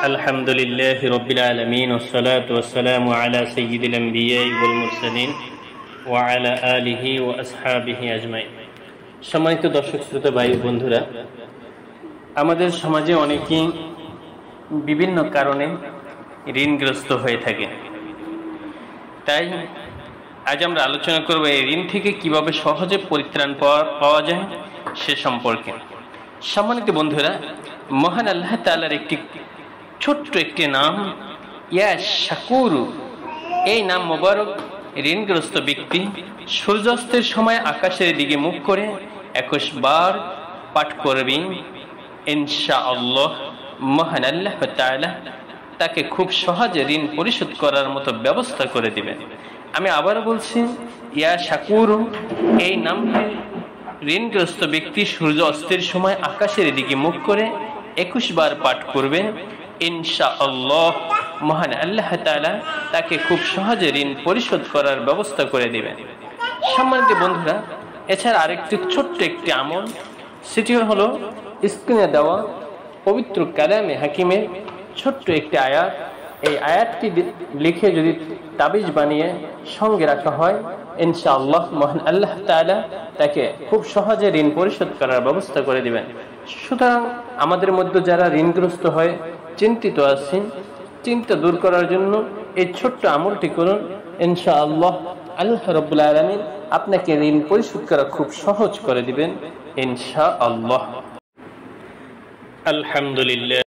আলহামদুলিল্লাহ রব্বিল আলামিন والصلاة والسلام على سيد الأنبياء والمرسلين وعلى آله وأصحابه أجمعين। সম্মানিত দর্শক শ্রোতা ভাই বন্ধুরা, আমাদের সমাজে অনেকেই বিভিন্ন কারণে ঋণগ্রস্ত হয়ে থাকে। তাই আজ আমরা আলোচনা করব এই ঋণ থেকে কিভাবে সহজে পরিত্রাণ পাওয়া যায় সে সম্পর্কে। সম্মানিত বন্ধুরা, মহান আল্লাহ তাআলার ছোট্ট একটি নাম ইয়া শাকুর। এই নাম মোবারক ঋণগ্রস্ত ব্যক্তি সূর্যাস্তের সময় আকাশের দিকে মুখ করে 21 বার পাঠ করবে, ইনশাআল্লাহ মহান আল্লাহ তাআলা তাকে খুব সহজে ঋণ পরিশোধ করার মতো ব্যবস্থা করে দিবেন। আমি আবার বলছি, ইয়া শাকুর এই নামটি ঋণগ্রস্ত ব্যক্তি সূর্য অস্তের সময় আকাশের দিকে মুখ করে 21 বার পাঠ করবে, ইনশাআল্লাহ মহান আল্লাহ তাআলা তাকে খুব সহজে ঋণ পরিশোধ করার ব্যবস্থা করে দিবেন। সম্মানিত বন্ধুরা, এছাড়া আরেকটি ছোট্ট একটি আমল, সেটি হলো স্ক্রিনে দেওয়া পবিত্র কালামে হাকিমের ছোট্ট একটি আয়াত। এই আয়াতটি লিখে যদি তাবিজ বানিয়ে সঙ্গে রাখা হয়, ইনশাআল্লাহ মহান আল্লাহ তাআলা তাকে খুব সহজে ঋণ পরিশোধ করার ব্যবস্থা করে দিবেন। সুতরাং আমাদের মধ্যে যারা ঋণগ্রস্ত হয়ে চিন্তিত আছেন, চিন্তা দূর করার জন্য এই ছোট্ট আমলটি করুন, ইনশাআল্লাহ আল্লাহ রাব্বুল আলামিন আপনাকে ঋণ পরিশোধ করা খুব সহজ করে দিবেন, ইনশাআল্লাহ। আলহামদুলিল্লাহ।